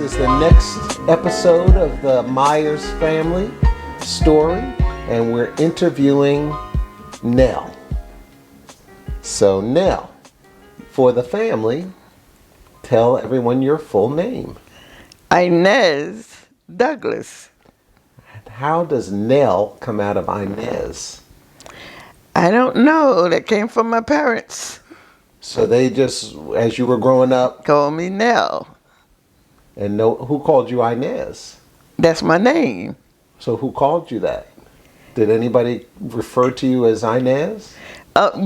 is the next episode of the Myers family story, and we're interviewing Nell. So, Nell, for the family, tell everyone your full name. Inez Douglas. How does Nell come out of Inez? I don't know. That came from my parents. So they just, as you were growing up, Call me Nell. and who called you Inez? That's my name. So who called you that? Did anybody refer to you as Inez?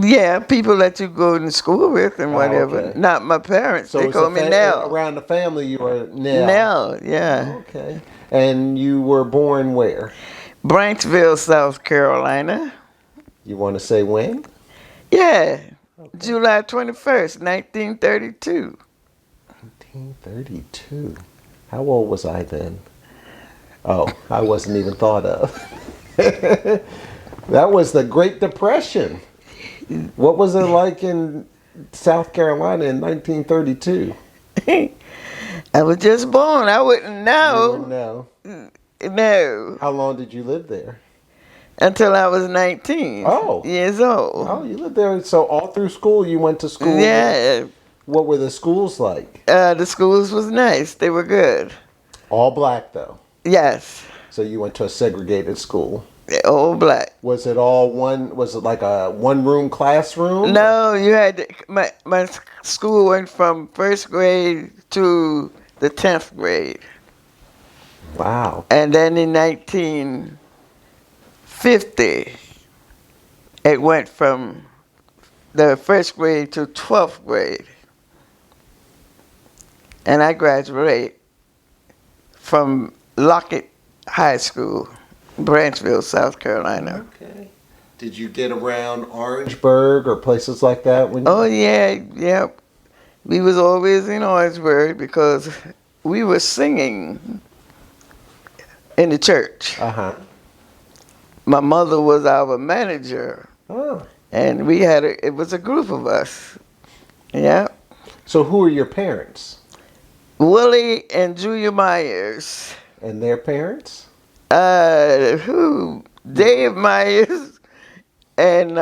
Yeah, people that you go to school with and whatever. Okay. Not my parents. So they it's call me Nell. around the family you were Nell. Nell, yeah. Okay. And you were born where? Branchville, South Carolina. You want to say when? Yeah. Okay. July 21st, 1932. 1932. How old was I then? Oh, I wasn't even thought of. That was the Great Depression. What was it like in South Carolina in 1932? I was just born. I wouldn't know. You wouldn't know. No. How long did you live there? Until I was 19 years old. Oh, you lived there. So all through school, you went to school? Yeah. What were the schools like? The schools was nice. They were good. All black, though? Yes. So you went to a segregated school? All black. Was it all one? Was it like a one-room classroom? No, you had my school went from first grade to the 10th grade. Wow. And then in 1950, it went from the first grade to 12th grade. And I graduated from Lockett High School, Branchville, South Carolina. Okay. Did you get around Orangeburg or places like that? Oh, yeah. We was always in Orangeburg because we were singing in the church. Uh-huh. My mother was our manager. Oh. And it was a group of us. Yeah. So who are your parents? Willie and Julia Myers. And their parents? Dave Myers and,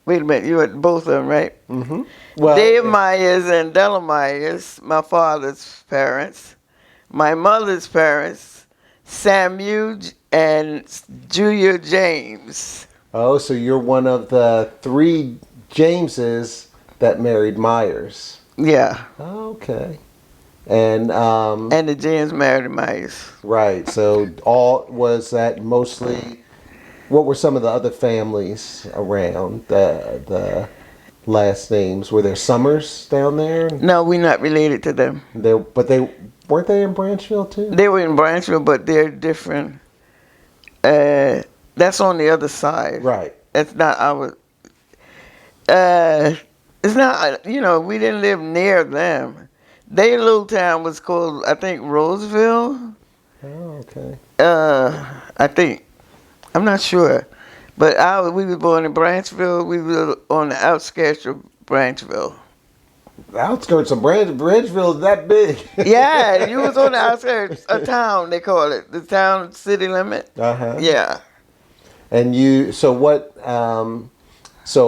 wait a minute, you had both of them, right? Mm-hmm. Well, Dave Myers and Della Myers, my father's parents. My mother's parents, Samuel and Julia James. Oh, so you're one of the 3 Jameses that married Myers. Yeah. Okay. And the James married Myers. Right. So was that mostly? What were some of the other families around the last names? Were there Summers down there? No, we're not related to them. But they weren't they in Branchville too? They were in Branchville, but they're different. That's on the other side. Right. That's not our. It's not. We didn't live near them. Their little town was called, I think, Roseville. Oh, okay. I think. I'm not sure. But we were born in Branchville. We were on the outskirts of Branchville. The outskirts of Branchville is that big. Yeah, you was on the outskirts, a town, they call it. The town city limit. Uh-huh. Yeah. And so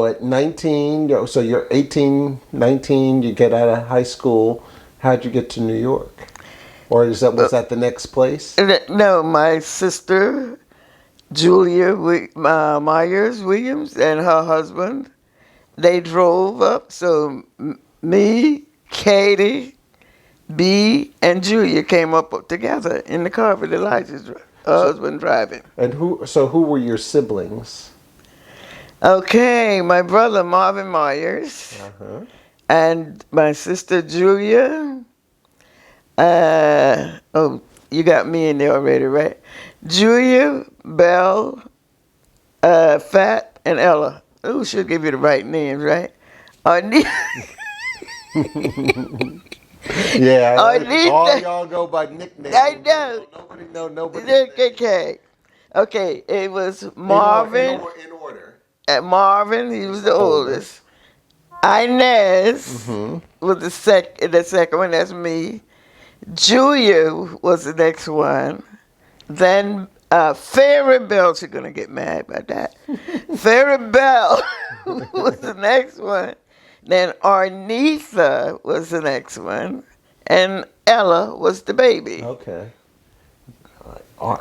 at 19, so you're 18, 19, you get out of high school. How'd you get to New York? Or was that the next place? No, my sister, Julia Myers Williams, and her husband, they drove up. So me, Katie, B, and Julia came up together in the car with Elijah's husband driving. And who were your siblings? Okay, my brother Marvin Myers. Uh-huh. And my sister Julia. You got me in there already, right? Julia, Belle, Fat, and Ella. Oh, she'll give you the right names, right? Yeah, all y'all go by nicknames. I know. Nobody. Okay, it was Marvin. In order. Marvin, he was the oldest. Inez was the second one, that's me. Julia was the next one. Then Fairy Bell, she's going to get mad about that. Fairy Bell was the next one. Then Arnitha was the next one. And Ella was the baby. Okay.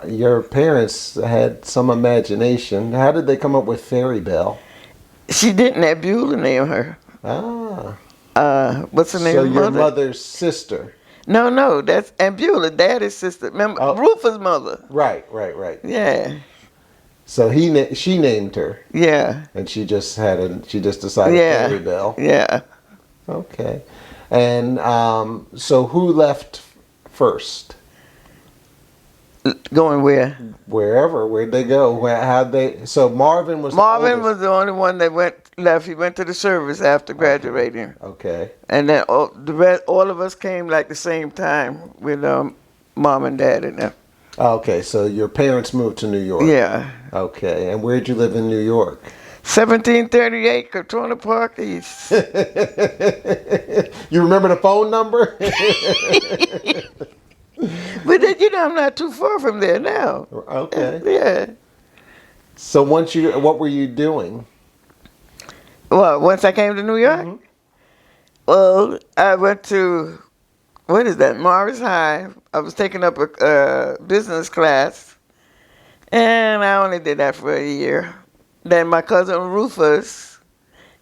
Your parents had some imagination. How did they come up with Fairy Bell? She didn't have Beulah name her. Ah. What's the name So of your mother? mother's sister. No, that's Aunt Beulah, Daddy's sister. Remember, Rufus' mother. Right. Yeah, So she named her, yeah, and she just decided yeah, Fairy Bell. yeah. Okay. And so who left first? Going where? Where'd they go? So Marvin was Marvin the was the only one that left. He went to the service after graduating, Okay. and then all of us came like the same time with mom and dad and them. Okay, so your parents moved to New York. Yeah. Okay, and where'd you live in New York? 1738 Katona Park East. You remember the phone number? But then, I'm not too far from there now. Okay. Yeah. So what were you doing? Well, once I came to New York? Mm-hmm. Well, I went to, what is that, Morris High. I was taking up a business class, and I only did that for a year. Then my cousin Rufus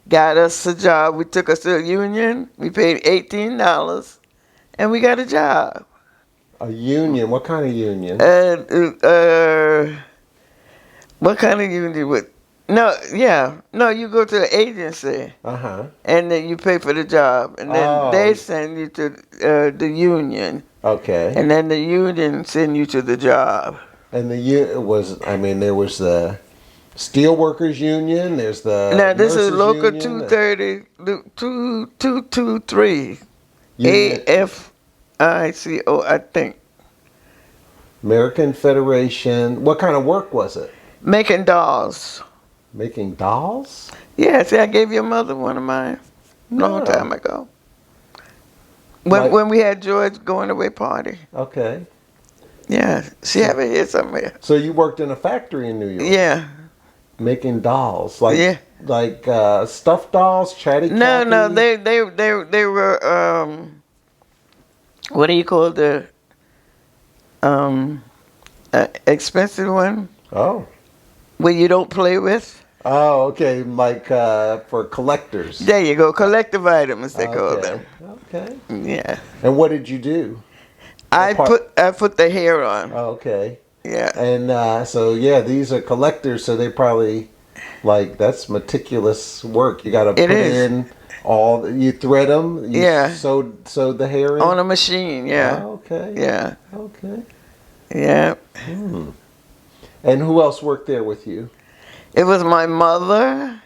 got us a job. We took us to a union. We paid $18, and we got a job. A union? What kind of union? What kind of union? No, you go to the agency. Uh-huh. And then you pay for the job, and then they send you to the union. Okay. And then the union send you to the job. And there was the Steelworkers Union. There's the Now this is Nurses Local Union, 230, 2223, Union- AFICO, I think. American Federation. What kind of work was it? Making dolls. Making dolls? Yeah, see, I gave your mother one of mine a long No. time ago. Like- When we had George going away party. Okay. Yeah, she have it here somewhere. So you worked in a factory in New York? Yeah. Making dolls, Yeah. like stuffed dolls, chatty No, Cathy? they were what do you call the expensive one Oh. where you don't play with? Oh, okay, like for collectors. There you go, collective items they call Okay. them. Okay. Yeah, And what did you do? I put the hair on. Oh, okay. Yeah, And so these are collectors, so they probably that's meticulous work. You got to put is. in you thread them. You Yeah. Sewed the hair in. on a machine. Yeah, Oh, okay. yeah, Okay. yeah. And who else worked there with you? It was my mother,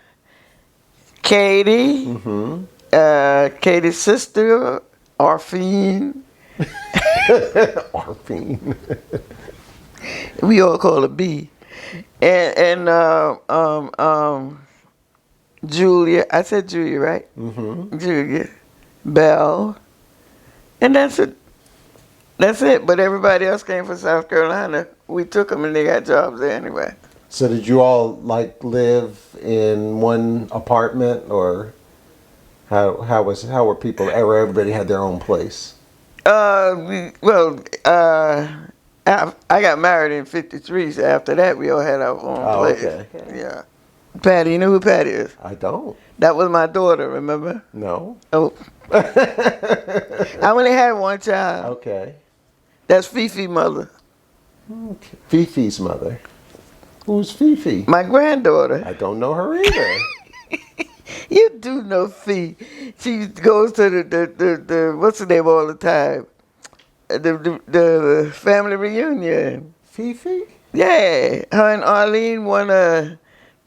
Katie, Mm-hmm. Katie's sister, Arfine. Arfine. We all call her B. And Julia. I said Julia, right? Mm-hmm. Julia, Belle, and that's it. That's it. But everybody else came from South Carolina. We took them, and they got jobs there anyway. So did you all live in one apartment, or how were people? Or everybody had their own place? I got married in '53, so after that we all had our own place. Okay. Yeah. Patty, you know who Patty is? I don't. That was my daughter, remember? No. Oh. I only had one child. Okay. That's Fifi's mother. Okay. Fifi's mother. Who's Fifi? My granddaughter. I don't know her either. You do know Fee. She goes to the what's the name all the time? The family reunion. Fifi? Yeah. Her and Arlene won a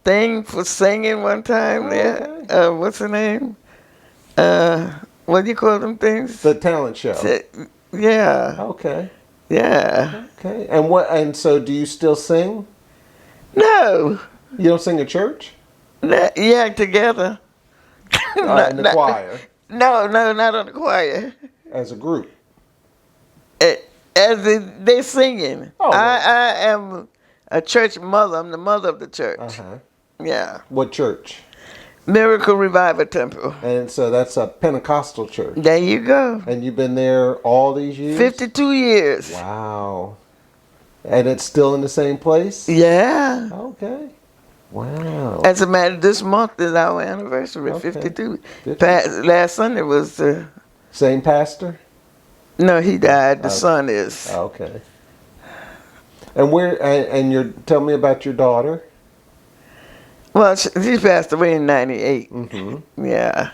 thing for singing one time there. Okay. What's her name? What do you call them things? The talent show. Yeah. Okay. Yeah. Okay. And so do you still sing? No. You don't sing at church? Yeah, together. In the choir? No, not on the choir. As a group? As they singing. Oh, I am a church mother. I'm the mother of the church. Uh-huh. Yeah. What church? Miracle Revival Temple. And so that's a Pentecostal church. There you go. And you've been there all these years? 52 years. Wow. And it's still in the same place? Yeah. Okay. Wow. As a matter, this month is our anniversary. Okay. 52. 52. Last Sunday was. Same pastor? No, he died. The son is. Okay. And tell me about your daughter. Well, she passed away in '98. Mm-hmm. Yeah.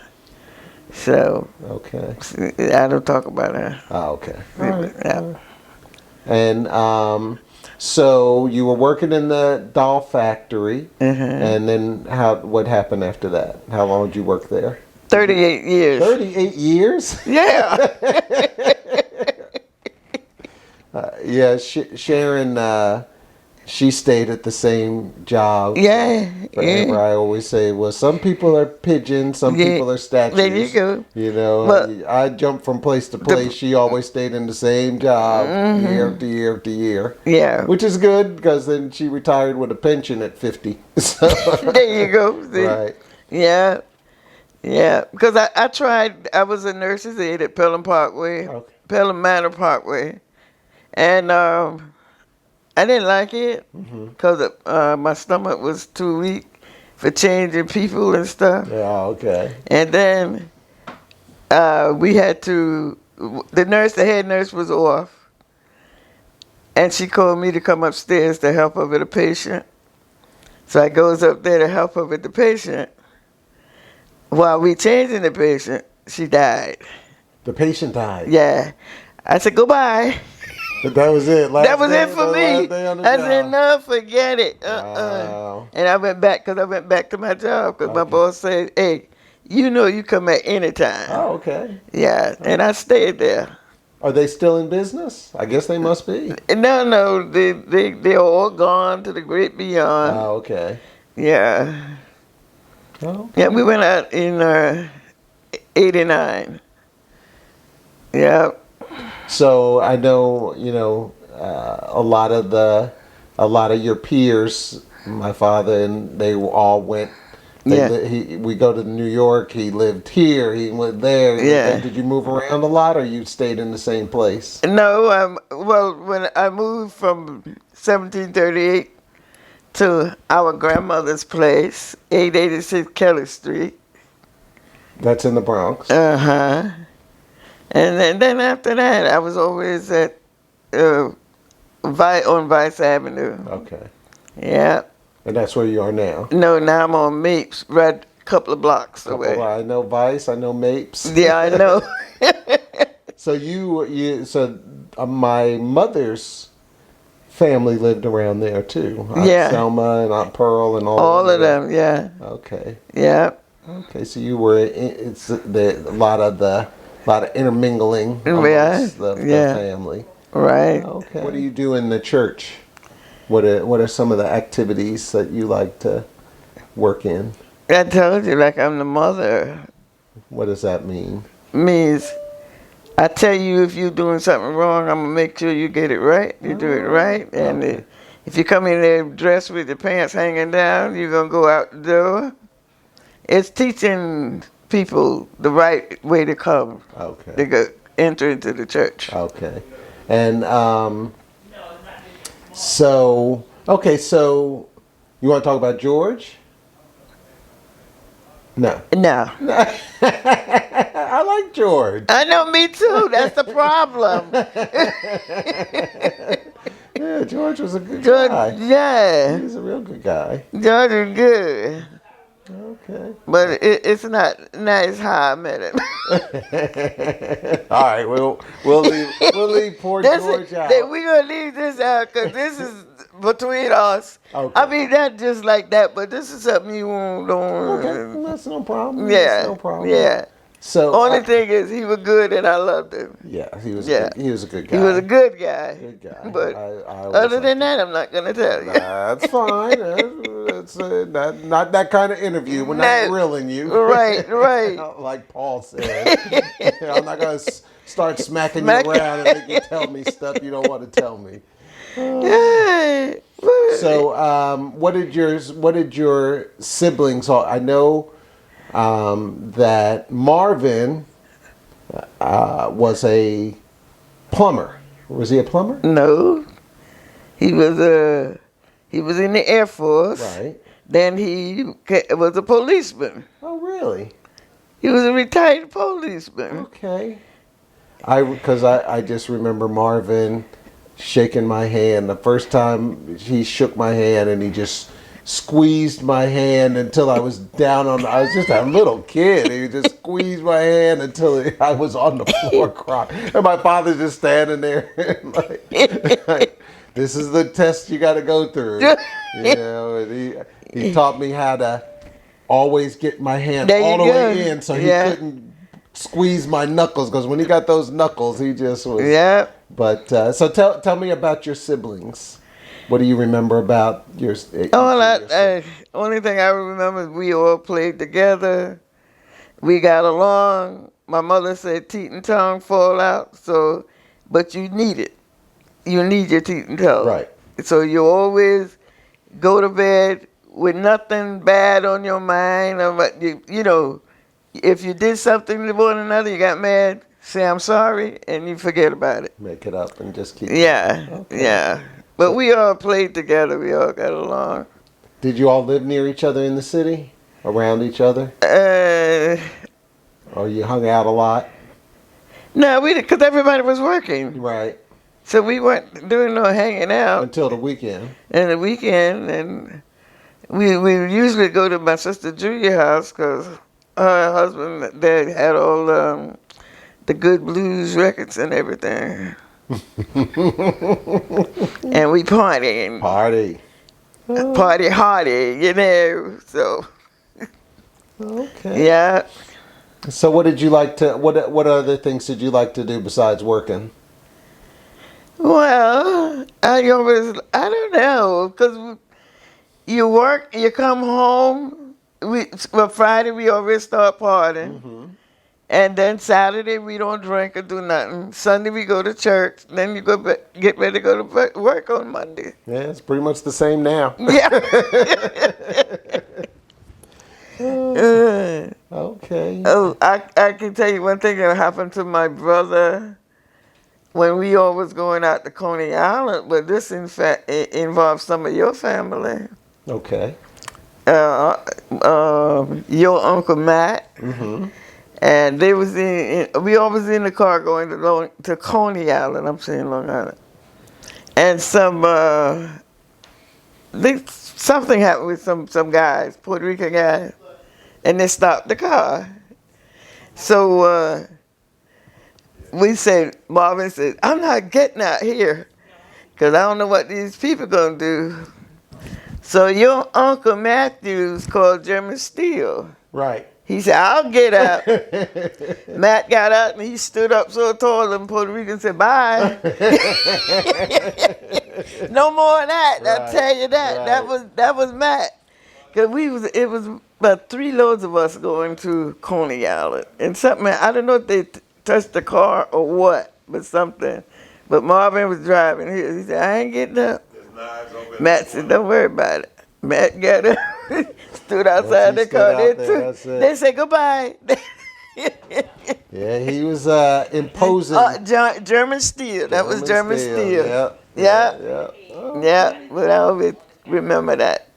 So. Okay. I don't talk about her. Oh, okay. All right. Yeah. And so you were working in the doll factory, and then what happened after that? How long did you work there? 38 years. 38 years? Yeah. Yeah, Sharon, she stayed at the same job. Yeah. Forever. Yeah. I always say, well, some people are pigeons, some people are statues. There you go. You know, But I jumped from place to place. She always stayed in the same job year after year after year. Yeah. Which is good because then she retired with a pension at 50. So. There you go. See? Right. Yeah. Yeah. Because I tried, I was a nurse's aide at Pelham Parkway, Pelham Manor Parkway. And I didn't like it because my stomach was too weak for changing people and stuff. Yeah, okay. And then we had to, the head nurse was off. And she called me to come upstairs to help her with a patient. So I goes up there to help her with the patient. While we changing the patient, she died. The patient died? Yeah. I said, goodbye. That was it. That was it for me. I said, job. no, forget it. Wow. And I went back to my job because my boss said, hey, you know you come at any time. Oh, okay. Yeah, and I stayed there. Are they still in business? I guess they must be. No, they're all gone to the great beyond. Oh, okay. Yeah. Oh. Yeah, we went out in 89. Yeah. So I know, a lot of your peers, my father and they all went. We go to New York. He lived here. He went there. Yeah. Did you move around a lot, or you stayed in the same place? No. Well, when I moved from 1738 to our grandmother's place, 886 Kelly Street. That's in the Bronx. Uh-huh. And then after that, I was always at on Vice Avenue. Okay. Yeah. And that's where you are now. No, now I'm on Mapes, right a couple of blocks away. I know Vice. I know Mapes. Yeah, I know. So my mother's family lived around there too. Aunt Selma and Aunt Pearl and all of them. Yeah. Okay. Yeah. Okay, so you were a lot of intermingling amongst the family. Right. Okay. What do you do in the church? What are some of the activities that you like to work in? I told you, like I'm the mother. What does that mean? Means I tell you if you're doing something wrong, I'm gonna make sure you get it right. You do it right, and if you come in there dressed with your pants hanging down, you're gonna go out the door. It's teaching people the right way to come. Okay. To go enter into the church. Okay. And so you want to talk about George? No. No. I like George. I know, me too. That's the problem. Yeah, George was a good guy. Yeah. He's a real good guy. George is good. Okay. But it's not as how I met him. All right, we'll leave poor George out. We're gonna leave this out because this is between us. Okay. I mean, not just like that, but this is something you don't. Okay, that's no problem. Yeah, that's no problem. yeah. So only thing is, he was good and I loved him. Yeah, he was a good guy. He was a good guy. Good guy. But I other than that, I'm not gonna tell you. That's fine. That's not that kind of interview. We're not grilling you. Right. Like Paul said. I'm not gonna start smacking you around and make you tell me stuff you don't want to tell me. Yeah. So, what did your siblings? I know that Marvin was a plumber. Was he a plumber? No, he was in the Air Force. Right. Then he was a policeman. Oh, really? He was a retired policeman. Okay. Because I just remember Marvin shaking my hand. The first time he shook my hand and he just squeezed my hand until I was down on. I was just a little kid. He just squeezed my hand until I was on the floor crying. And my father's just standing there like, this is the test you got to go through. You know, and he taught me how to always get my hand all the way in so he couldn't squeeze my knuckles, because when he got those knuckles, he just was. Yeah. But so tell me about your siblings. What do you remember about your? Only thing I remember is we all played together. We got along. My mother said teeth and tongue fall out. So, but you need it. You need your teeth and tongue. Right. So you always go to bed with nothing bad on your mind. You know, if you did something to one another, you got mad, say I'm sorry, and you forget about it. Make it up and just keep. Yeah. Okay. Yeah. But we all played together. We all got along. Did you all live near each other in the city? Around each other? Or you hung out a lot? No, because everybody was working. Right. So we weren't doing no hanging out. Until the weekend. And the weekend, and we usually go to my sister Julia's house because her husband, they had all the good blues records and everything. And we party. Party hardy, you know, so. Okay. Yeah. So what did you like to, what other things did you like to do besides working? Well, I don't know, because you work, you come home, Friday we always start partying. Mm-hmm. And then Saturday we don't drink or do nothing. Sunday we go to church. Then you get ready to go to work on Monday. Yeah, it's pretty much the same now. Yeah. Okay. Oh, I can tell you one thing that happened to my brother when we all was going out to Coney Island. But this, in fact, involves some of your family. Okay. Your Uncle Matt. Mm-hmm. And they was we all was in the car going to Coney Island. I'm saying Long Island. And something happened with some guys, Puerto Rican guys, and they stopped the car. So Marvin said, I'm not getting out here because I don't know what these people going to do. So your Uncle Matthews called German Steel. Right. He said, I'll get out. Matt got out and he stood up so tall and Puerto Rican said, bye. No more of that. Right. I'll tell you that. Right. That was Matt. Because it was about 3 loads of us going to Coney Island. And something, I don't know if they touched the car or what, but something. But Marvin was driving. He said, I ain't getting up. Matt said, don't worry about it. Matt got up, stood outside the car. They said goodbye. Yeah, he was imposing. German Steel. That was German Steel. Yeah. Oh. Yeah, but I always remember that.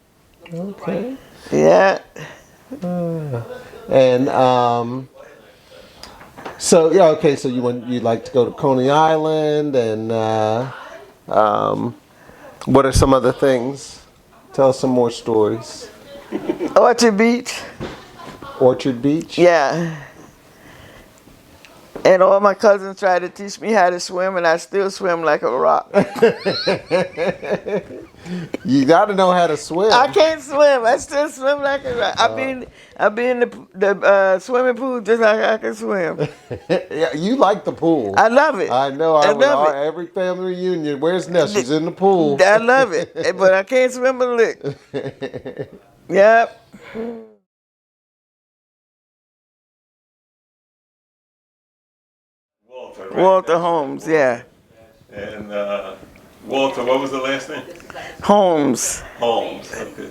Okay. Yeah. And so yeah, okay. So you'd like to go to Coney Island, and what are some other things? Tell us some more stories. Orchard Beach. Orchard Beach? Yeah. And all my cousins tried to teach me how to swim, and I still swim like a rock. You got to know how to swim. I can't swim. I still swim like a rock. I've been in the swimming pool just like I can swim. Yeah, you like the pool. I love it. I know. I love it. Every family reunion. Where's Nell? She's in the pool. I love it, but I can't swim a lick. Yep. Walter. Right? Walter That's Holmes, Walter. yeah. And Walter, what was the last name? Holmes. Holmes. Okay.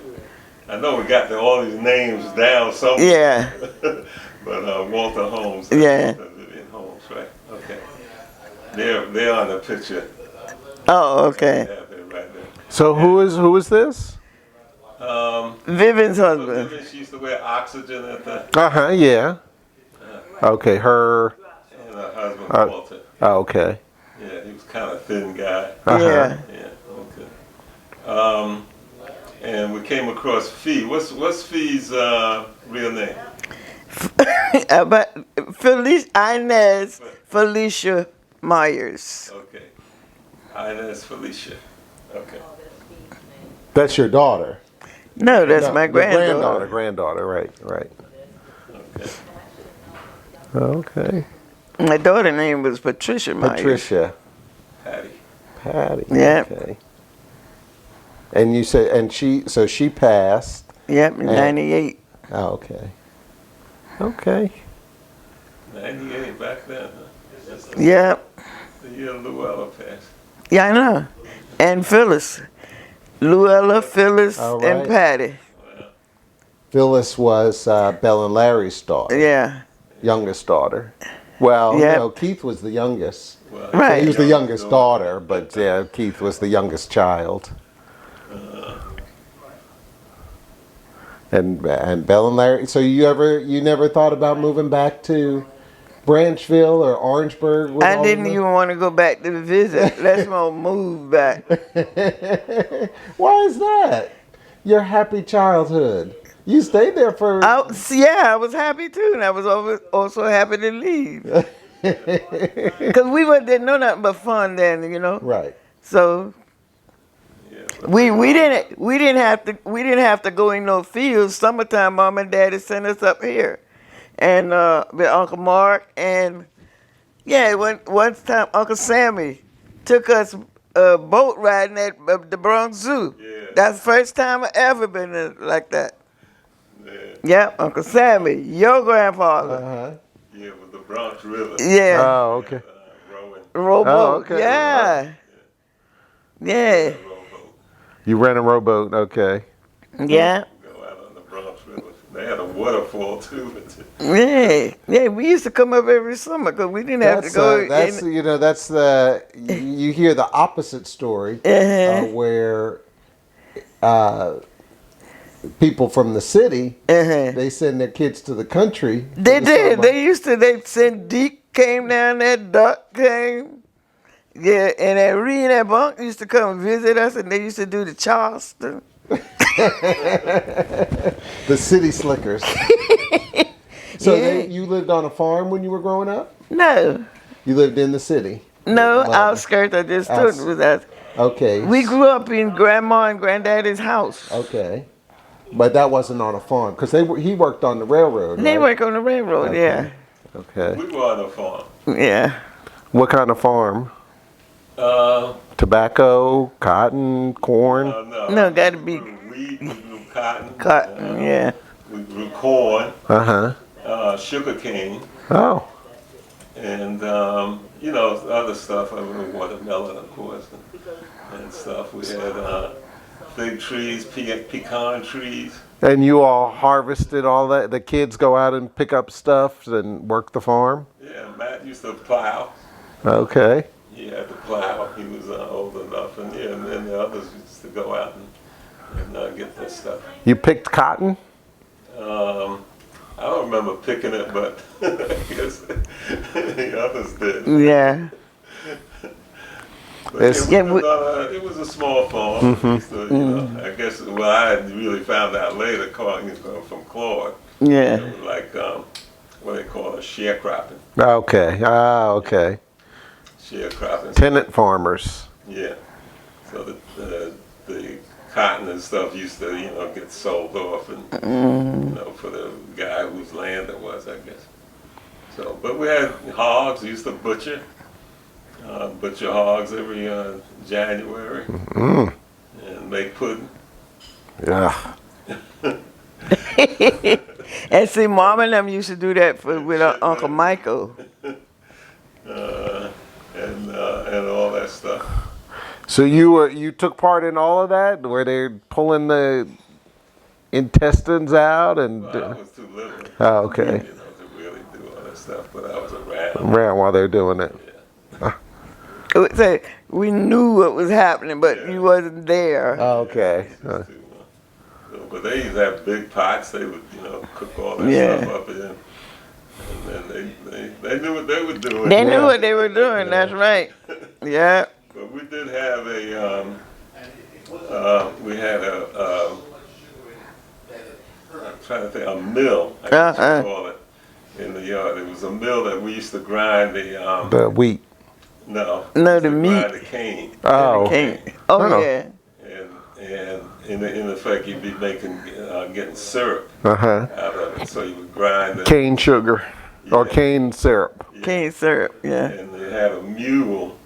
I know we got all these names down somewhere. Yeah. But Walter Holmes. Yeah. Vivian Holmes, right? Okay. They're on the picture. Oh, okay. Yeah, they're right there. So who is this? Vivian's So husband. Vivian, she used to wear oxygen at the, Yeah. Okay, her. and her husband Walter. Oh, okay. Yeah, he was kind of a thin guy. Yeah. Yeah, okay. And we came across Fee. What's Fee's real name? But Inez Felicia Myers. Okay. Inez Felicia. Okay. That's your daughter. No, that's No, my the granddaughter. Granddaughter, right. Okay. Okay. My daughter's name was Patricia Myers. Patricia. Patty. Yeah. Okay. And you said, so she passed. Yep, in And- 98. Oh, okay. Okay. 98 back then, huh? That's Yep. the year Luella passed. Yeah, I know. And Phyllis. Luella, Phyllis, All and right. Patty. Phyllis was Belle and Larry's daughter, Yeah. youngest daughter. Well, Yeah. no, Keith was the youngest. Well, Right. He was the youngest daughter, but yeah, Keith was the youngest child. And Belle and Larry. So you never thought about moving back to Branchville or Orangeburg? with I all didn't of even want to go back to visit. Let's move back. them? Why is that? Your happy childhood. You stayed there for. I was happy too, and I was also happy to leave. Because didn't know nothing but fun then, Right. So Yeah, we didn't have to go in no fields. Summertime, Mom and Daddy sent us up here, and with Uncle Mark, and one time Uncle Sammy took us boat riding at the Bronx Zoo. Yeah. That's the first time I ever been like that. yeah, Yep, Uncle Sammy, your grandfather. Uh-huh. yeah, with the Bronx River. Yeah, Oh, okay. Rowing. rowboat. Oh, okay. Yeah, yeah, Rowboat. You ran a rowboat, okay. yeah. Go out on the Bronx River. They had a waterfall too. Yeah. We used to come up every summer because we didn't have to go. That's in, that's the you hear the opposite story where people from the city they send their kids to the country. for They the did. summer. They sent Deke came down there, Duck came. Yeah, and that Reed and Bunk used to come visit us, and they used to do the Charleston. The city slickers. So you lived on a farm when you were growing up? No, You lived in the city? no, Well, outskirts. I just stood with us. Okay. We grew up in Grandma and Granddaddy's house. Okay. But that wasn't on a farm because he worked on the railroad. They right? work on the railroad. Okay. Okay. We were on a farm. Yeah. What kind of farm? Uh, Tobacco, cotton, corn. No, gotta be We grew wheat, we grew cotton. cotton. Yeah. We grew corn, sugar cane, Oh. and other stuff. I mean, watermelon, of course, and stuff. We had fig trees, pecan trees. And you all harvested all that? The kids go out and pick up stuff and work the farm? Yeah, Matt used to plow. Okay. He had to plow. He was old enough, and then the others used to go out and get that stuff. You picked cotton? I don't remember picking it, but I guess the others did. Yeah. But it was a small farm. We used to, I guess, I really found out later, from Claude. Yeah. It was like what they call it, sharecropping. Okay. Okay. Sharecropping. Tenant farmers. Yeah. So the cotton and stuff used to, get sold off, and for the guy whose land it was, I guess. So, but we had hogs. We used to butcher hogs every January, and make pudding. Yeah. And see, Mom and them used to do that with Uncle Michael. that stuff. So you took part in all of that, where they're pulling the intestines out and. Well, I was too little. Oh, okay. You know, to really do all that stuff, but I was around. Around while they're doing it. Say we knew what was happening, but you wasn't there. Okay. But they used to have big pots. They would, cook all that stuff up in. And then they knew what they were doing. They knew what they were doing. That's right. Yeah. But we did have we had I'm trying to think, a mill, I guess you call it, in the yard. It was a mill that we used to grind The wheat. No, the meat. Grind the cane. Oh. Oh yeah. And in effect, you'd be getting syrup Uh-huh. out of it. So you would grind the Cane sugar or cane syrup. Cane syrup. Yeah. And they had a mule.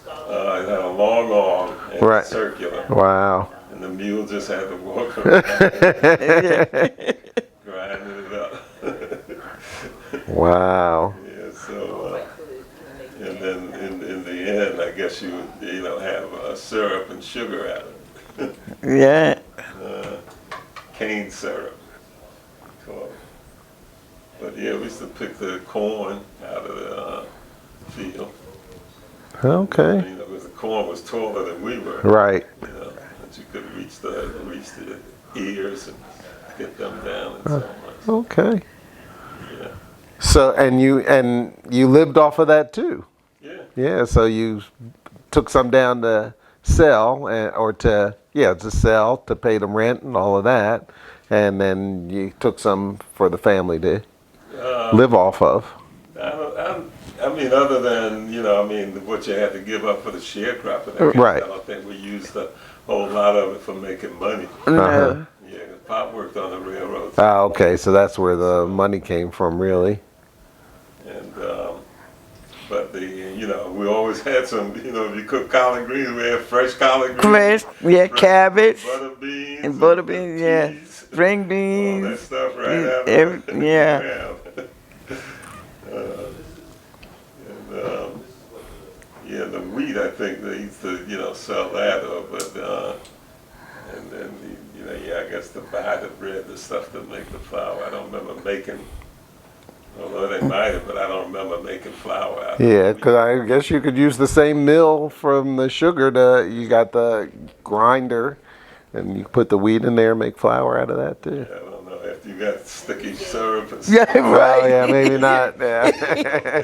It had a long arm and Right. circular. Wow. And the mule just had to walk around grinding it up. Wow. Yeah, so, and then in the end, I guess you would, have syrup and sugar out of it. Yeah. Cane syrup. But yeah, we used to pick the corn out of the field. Okay. Because the corn was taller than we were. Right. That you could reach the ears and get them down and so on. Okay. Yeah. So and you lived off of that too. Yeah. Yeah. So you took some down to sell to sell to pay them rent and all of that, and then you took some for the family to live off of. I mean, other than, what you had to give up for the sharecropping, Right. I don't think we used a whole lot of it for making money. No. Yeah, 'cause Pop worked on the railroad. Ah, okay. So that's where the money came from, really. And, but we always had some, if you cook collard greens, we had fresh collard greens. Fresh, cabbage. Butter beans. And butter beans, yeah. cheese, String all that beans. stuff right out of Everything, yeah. The wheat, I think they used to, sell that, and then, I guess to buy the bread, the stuff to make the flour. I don't remember making, although they might have, but I don't remember making flour out of it. Yeah, because I guess you could use the same mill from the sugar you got the grinder, and you put the wheat in there and make flour out of that too. I don't know, after you got sticky syrup and Yeah, stuff. right. Oh yeah, maybe not. Yeah.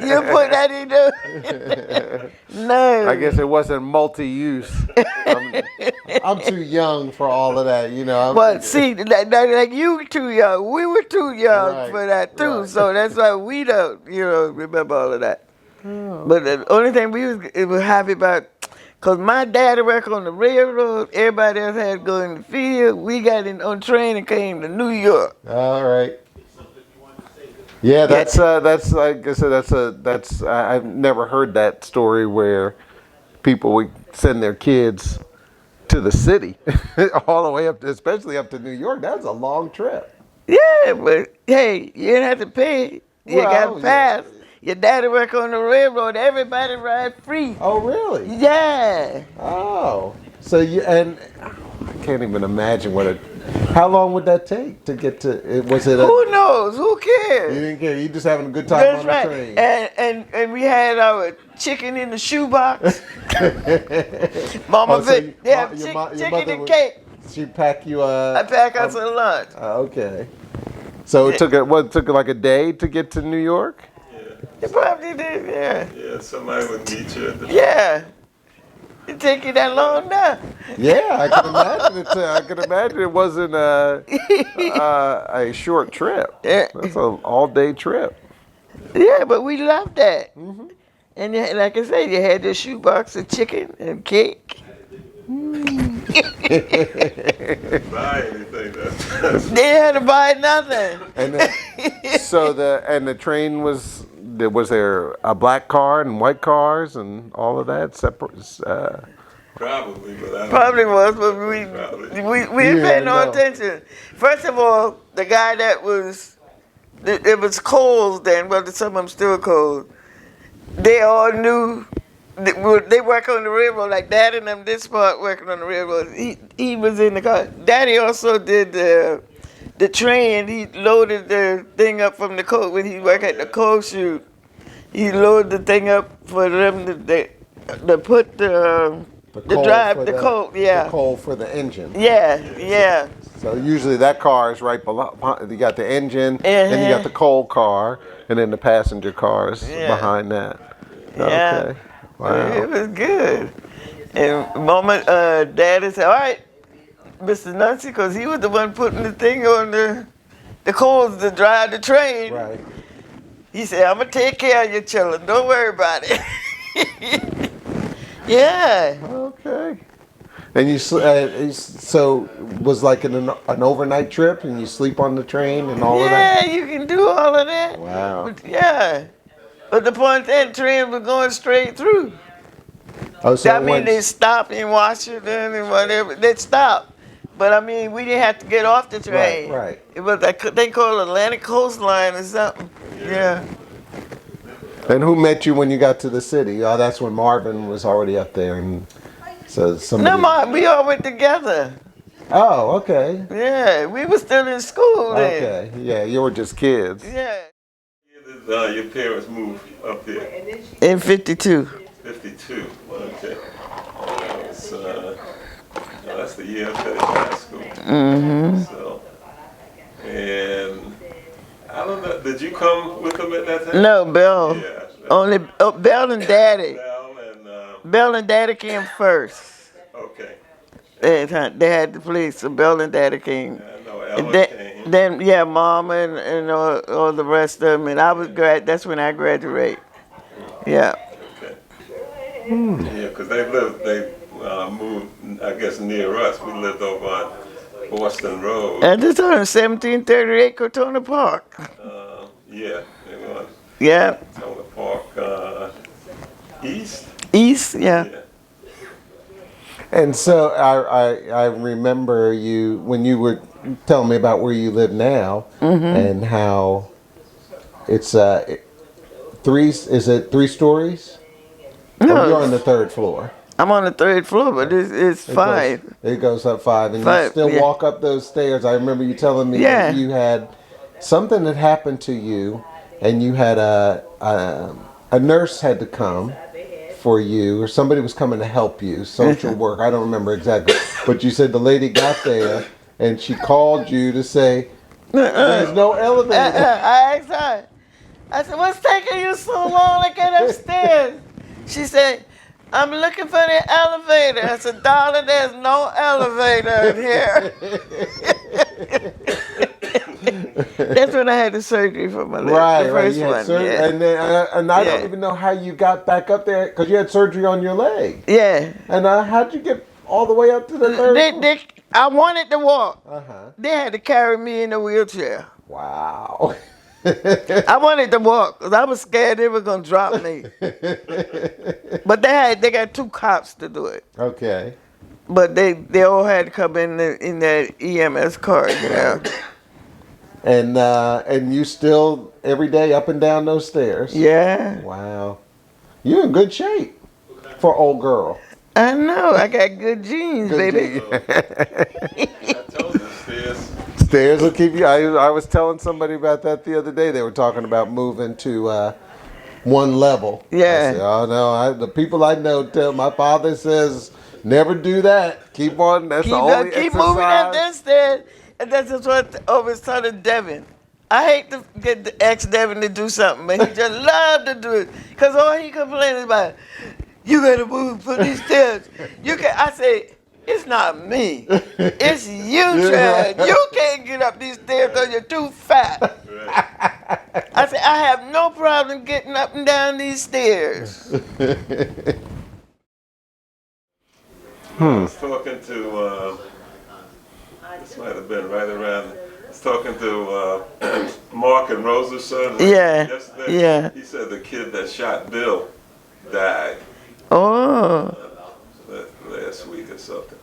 You put that in there? No. I guess it wasn't multi-use. I'm too young for all of that, But see, like you too young. We were too young Right, for that too. right. So that's why we don't, remember all of that. But the only thing we was happy about, cause my daddy worked on the railroad. Everybody else had to go in the field. We got on train and came to New York. All right. Yeah, that's like I said, I've never heard that story where people would send their kids to the city all the way up, especially up to New York. That's a long trip. Yeah, but hey, you didn't have to pay. You got to pass. Your daddy worked on the railroad. Everybody ride free. Oh, really? Yeah. Oh, so I can't even imagine how long would that take to get to? Was it? Who knows? Who You cares? didn't care. You just having a good time That's on right. the train. And we had our chicken in the shoebox. Mama, So they have your chicken mother and would- cake. She pack you I pack us a lunch. Okay. So it took like a day to get to New York. You probably did, yeah. Yeah, somebody would meet you at the Yeah. It take you that long now. Yeah, I can imagine it. I can imagine it wasn't a short trip. Yeah. That's an all-day trip. Yeah, but we loved that. And like I said, you had the shoebox of chicken and cake. buy anything. That's They had to buy nothing. And the train was there a black car and white cars and all of that separate. probably, but I don't Probably was, but we didn't pay no know. attention. First of all, the guy it was Coles then, but some of them still Coles. They all knew they work on the railroad, like Daddy and them this part working on the railroad. He was in the car. Daddy also did the train. He loaded the thing up from the coal when he worked at the coal chute. He loaded the thing up for them to put the drive the coal. Yeah. The coal for the engine. Yeah. So usually that car is right below. You got the engine, then you got the coal car, and then the passenger cars behind that. Yeah. Okay. Wow. It was good. And moment, Daddy said, "All right, Mr. Nancy," because he was the one putting the thing on the coals to drive the train. Right. He said, "I'm gonna take care of your children. Don't worry about it." Yeah. Okay. And you so was like an overnight trip, and you sleep on the train and all of that. Yeah, you can do all of that. Wow. But, yeah. But the point that train was going straight through. Oh, so I mean, they stopped in Washington and whatever. They stopped. But I mean, we didn't have to get off the train. Right. It was they call it Atlantic Coastline or something. Yeah. And who met you when you got to the city? Oh, that's when Marvin was already up there, and so somebody. No, we all went together. Oh, okay. Yeah, we were still in school then. Okay. Yeah, you were just kids. Yeah. Your parents moved up there. In 52. 52. Okay. That's the year I finished high school. Mm-hmm. So, and I don't know. Did you come with them at that time? No, Bell. Yeah. Only Bell and Daddy. Nell and Bell and Daddy came first. okay. They had the police, so Bell and Daddy came. I know Ella came. Then yeah, Mom and all the rest of them, and I was that's when I graduated. Yeah. Okay. Yeah, because they moved, I guess, near us. We lived over on Boston Road. At the time, 1738 Cortona Park. Yeah, they were on Yeah. Cortona Park east. East, yeah. Yeah. And so I remember you when you were telling me about where you live now, and how it's three. Is it 3 stories? No, Or you're on the 3rd floor. I'm on the 3rd floor, but it's 5. It goes up 5, and 5, you still yeah. walk up those stairs. I remember you telling me that you had something that happened to you, and you had a nurse had to come for you, or somebody was coming to help you, social work. I don't remember exactly, but you said the lady got there and she called you to say there's no elevator. I asked her. I said, "What's taking you so long to get upstairs?" She said, "I'm looking for the elevator." I said, "Darling, there's no elevator in here." That's when I had the surgery for my leg. Right, the right. first You had one. surgery, Yeah. and I don't even know how you got back up there because you had surgery on your leg. Yeah. And how'd you get all the way up to the 3rd floor? I wanted to walk. Uh-huh. They had to carry me in a wheelchair. Wow. I wanted to walk because I was scared they were gonna drop me. But they got 2 cops to do it. Okay. But they all had to come in that EMS car, you know. And you still every day up and down those stairs. Yeah. Wow. You're in good shape for old girl. I know. I got good genes, baby. I told you, Stairs will keep you. I was telling somebody about that the other day. They were talking about moving to 1 level. Yeah. I said, oh no, the people I know tell my father says never do that. Keep on. That's the only Keep exercise. moving up this stairs. And that's just what I always telling Devin. I hate to get the ex-Devin to do something, but he just love to do it. Because all he complains about, you got to move for these stairs. I say, it's not me. It's you, Chad. You can't get up these stairs because you're too fat. I say, I have no problem getting up and down these stairs. I was talking to, this might have been right around, I was talking to Mark and Rosa's son yesterday. Yeah. He said the kid that shot Bill died last week or something.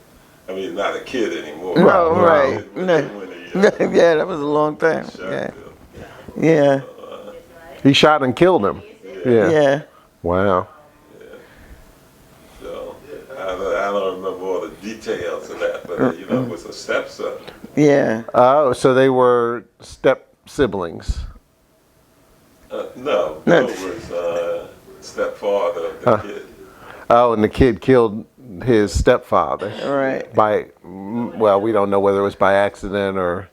I mean, not a kid anymore. No, right. No. Yeah, Yeah, that was a long time. Yeah. Bill. Yeah. He shot and killed him. Yeah. Yeah. Wow. don't remember all the details of that, but you know, it was a stepson. Yeah. Oh, so they were step siblings. No, Bill was stepfather of the kid. Oh, and the kid killed his stepfather. Right. Well, we don't know whether it was by accident or.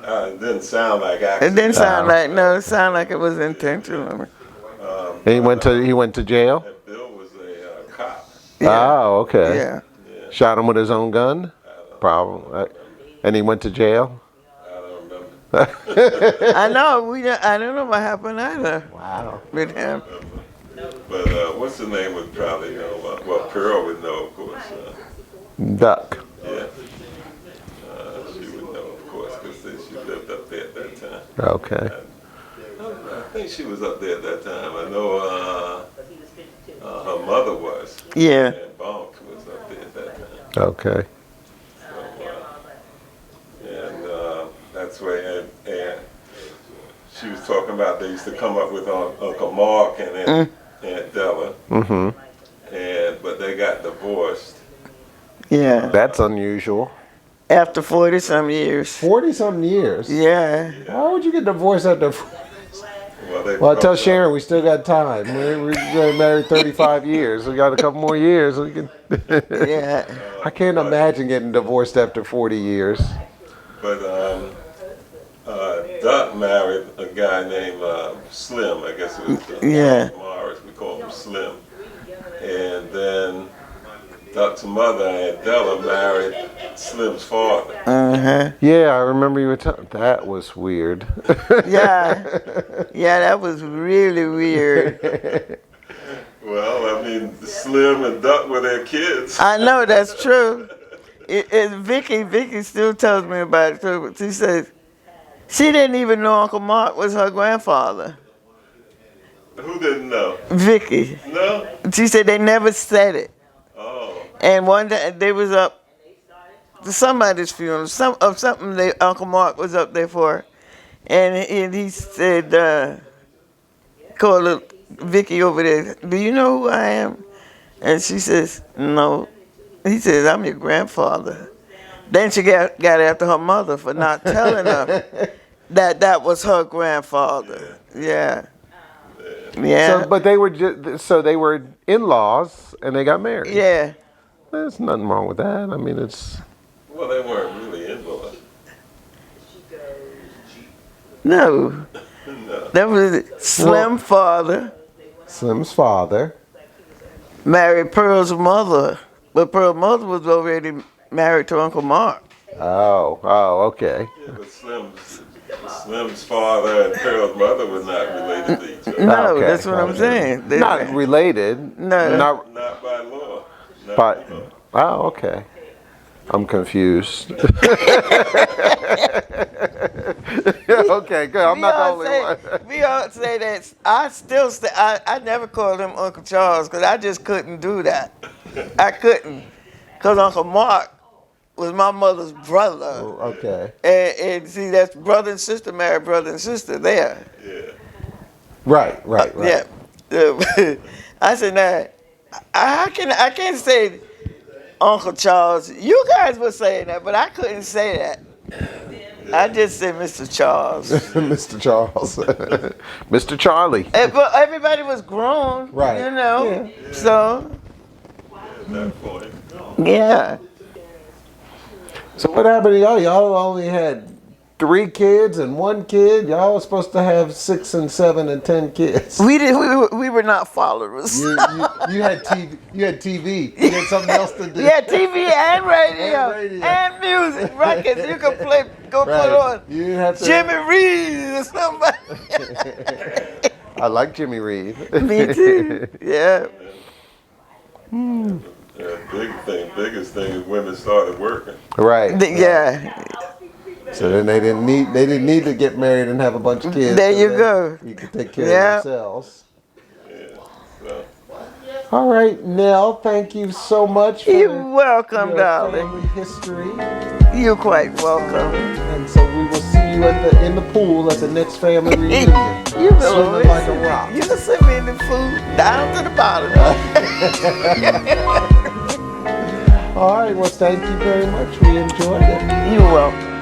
It didn't sound like It accident. didn't sound like it sounded like it was intentional. And he went to jail. And Bill was a cop. Yeah. Oh, okay. Yeah. Shot him with his own gun. Problem. And he went to jail. I don't remember. I know. I don't know what happened either Wow. with him. But what's the name would probably know. Well, Pearl would know, of course. Duck. Yeah. She would know, of course, because she lived up there at that time. Okay. I think she was up there at that time. I know her mother was. Yeah. And Bonk was up there at that time. Okay. So, and that's where, and she was talking about they used to come up with Uncle Mark and Aunt Della. Mm-hmm. But they got divorced. Yeah. That's unusual. After 40-some years. 40-something years. Yeah. Why would you get divorced after? Well, tell Sharon we still got time. We're married 35 years. We got a couple more years. We can. Yeah. I can't imagine getting divorced after 40 years. But Duck married a guy named Slim. I guess it was Yeah. Morris. We call him Slim. And then Duck's mother, Aunt Della, married Slim's father. Uh-huh. Yeah, I remember you were telling. That was weird. Yeah. Yeah, that was really weird. Well, I mean, Slim and Duck were their kids. I know that's true. Vicky still tells me about it too. She says she didn't even know Uncle Mark was her grandfather. Who didn't know? Vicky. No? She said they never said it. Oh. And one day they was up to somebody's funeral, something Uncle Mark was up there for, and he said, called Vicky over there. Do you know who I am? And she says, no. He says, I'm your grandfather. Then she got after her mother for not telling her that was her grandfather. Yeah. Yeah. So, but they were they were in-laws and they got married. Yeah. There's nothing wrong with that. I mean, it's. Well, they weren't really in-laws. No. No. That was Slim's father. Slim's father. Married Pearl's mother. But Pearl's mother was already married to Uncle Mark. Oh, okay. Yeah, but Slim's father and Pearl's mother were not related to each other. No, Okay. that's what I'm saying. Not related. No. Not. Not by law. Not But. by law. Oh, okay. I'm confused. Okay, good. I'm not the only one. We all say that. I never called him Uncle Charles because I just couldn't do that. I couldn't. Because Uncle Mark was my mother's brother. Okay. And see, that's brother and sister married brother and sister there. Yeah. Right. Yeah. I said, now, I can't say Uncle Charles. You guys were saying that, but I couldn't say that. I just said Mr. Charles. Mr. Charles. Mr. Charlie. But everybody was grown, Right. you know. Yeah. So, At that point. yeah. So what happened to y'all? Y'all only had 3 kids and 1 kid. Y'all were supposed to have 6 and 7 and 10 kids. We were not followers. You had TV. You had TV. You had something else to do. Yeah, TV and radio And radio. and music records. You could put Right. on You didn't have to. Jimmy Reed or somebody. I like Jimmy Reed. Me too. Yeah. The biggest thing is women started working. Right. Yeah. So then they didn't need to get married and have a bunch of kids. There so you then go. You could take care Yeah. of themselves. Yeah. So, All right, Nell. Thank you so much for You're welcome, your darling. family history. You're quite welcome. And so we will see you in the pool at the next family reunion. You will Swimming always like a rock. You can send me in the food down to the bottom. All right. Well, thank you very much. We enjoyed it. You're welcome.